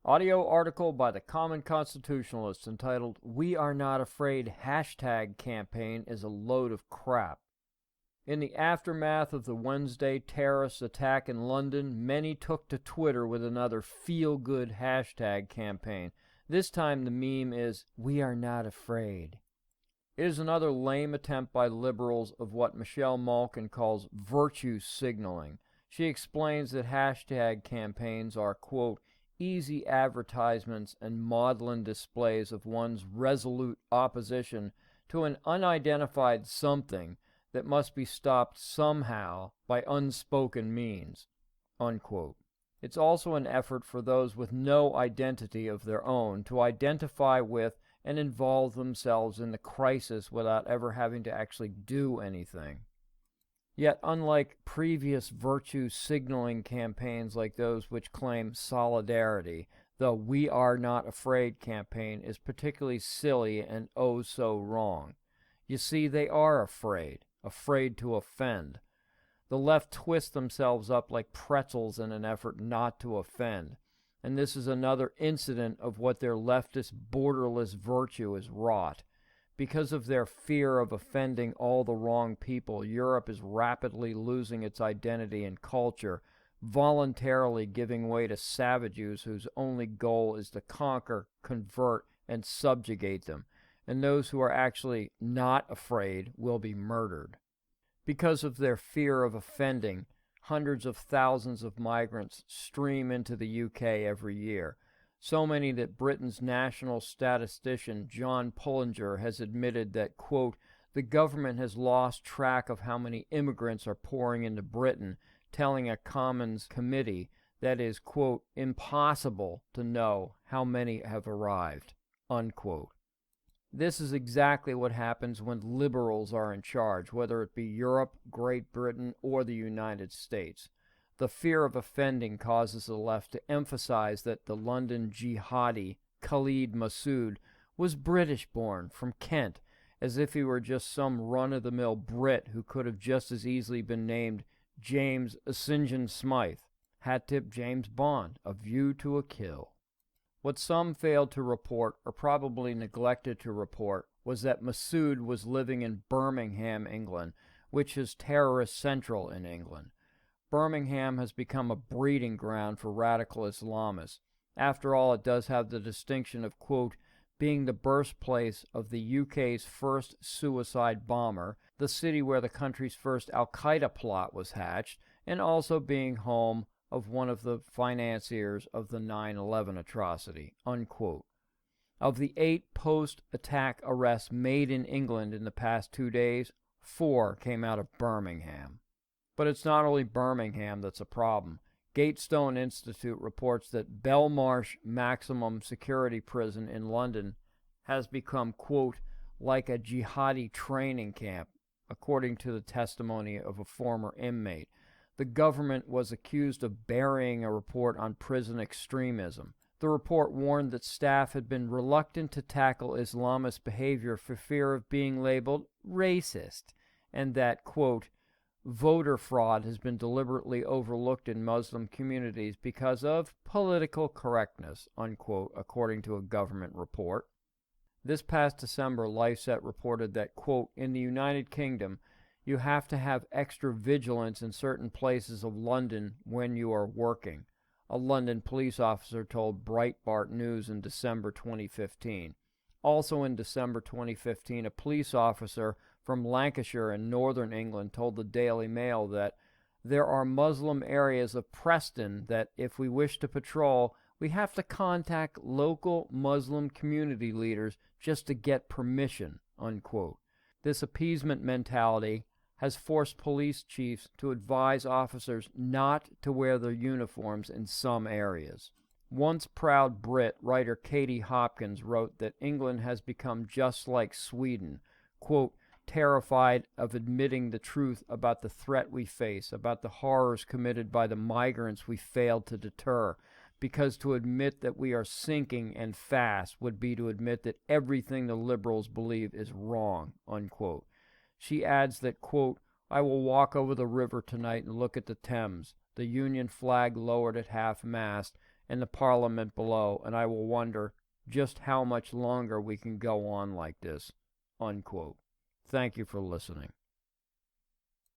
Audio article by the Common Constitutionalist entitled, "We Are Not Afraid Hashtag Campaign is a Load of Crap." In the aftermath of the Wednesday terrorist attack in London, many took to Twitter with another feel-good hashtag campaign. This time the meme is, "We are not afraid." It is another lame attempt by liberals of what Michelle Malkin calls virtue signaling. She explains that hashtag campaigns are, quote, easy advertisements and maudlin displays of one's resolute opposition to an unidentified something that must be stopped somehow by unspoken means, unquote. It's also an effort for those with no identity of their own to identify with and involve themselves in the crisis without ever having to actually do anything. Yet, unlike previous virtue signaling campaigns like those which claim solidarity, the "We Are Not Afraid" campaign is particularly silly and oh so wrong. You see, they are afraid to offend. The left twist themselves up like pretzels in an effort not to offend. And this is another incident of what their leftist borderless virtue is wrought. Because of their fear of offending all the wrong people, Europe is rapidly losing its identity and culture, voluntarily giving way to savages whose only goal is to conquer, convert, and subjugate them, and those who are actually not afraid will be murdered. Because of their fear of offending, hundreds of thousands of migrants stream into the UK every year. So many that Britain's national statistician John Pullinger has admitted that, quote, the government has lost track of how many immigrants are pouring into Britain, telling a Commons committee that it is, quote, impossible to know how many have arrived, unquote. This is exactly what happens when liberals are in charge, whether it be Europe, Great Britain, or the United States. The fear of offending causes the left to emphasize that the London jihadi, Khalid Massoud, was British-born from Kent, as if he were just some run-of-the-mill Brit who could have just as easily been named James St. John Smythe, hat-tip James Bond, A View to a Kill. What some failed to report, or probably neglected to report, was that Massoud was living in Birmingham, England, which is terrorist central in England. Birmingham has become a breeding ground for radical Islamists. After all, it does have the distinction of, quote, being the birthplace of the UK's first suicide bomber, the city where the country's first Al-Qaeda plot was hatched, and also being home of one of the financiers of the 9/11 atrocity, unquote. Of the 8 post-attack arrests made in England in the past 2 days, 4 came out of Birmingham. But it's not only Birmingham that's a problem. Gatestone Institute reports that Belmarsh Maximum Security Prison in London has become, quote, like a jihadi training camp, according to the testimony of a former inmate. The government was accused of burying a report on prison extremism. The report warned that staff had been reluctant to tackle Islamist behavior for fear of being labeled racist, and that, quote, voter fraud has been deliberately overlooked in Muslim communities because of political correctness, unquote, according to a government report. This past December, LifeSet reported that, quote, in the United Kingdom, you have to have extra vigilance in certain places of London when you are working, a London police officer told Breitbart News in December 2015. Also in December 2015, a police officer from Lancashire in northern England told the Daily Mail that there are Muslim areas of Preston that if we wish to patrol, we have to contact local Muslim community leaders just to get permission, unquote. This appeasement mentality has forced police chiefs to advise officers not to wear their uniforms in some areas. Once proud Brit writer Katie Hopkins wrote that England has become just like Sweden, quote, terrified of admitting the truth about the threat we face, about the horrors committed by the migrants we failed to deter, because to admit that we are sinking and fast would be to admit that everything the liberals believe is wrong, unquote. She adds that, quote, I will walk over the river tonight and look at the Thames, the Union flag lowered at half-mast, and the parliament below, and I will wonder just how much longer we can go on like this." Unquote. Thank you for listening.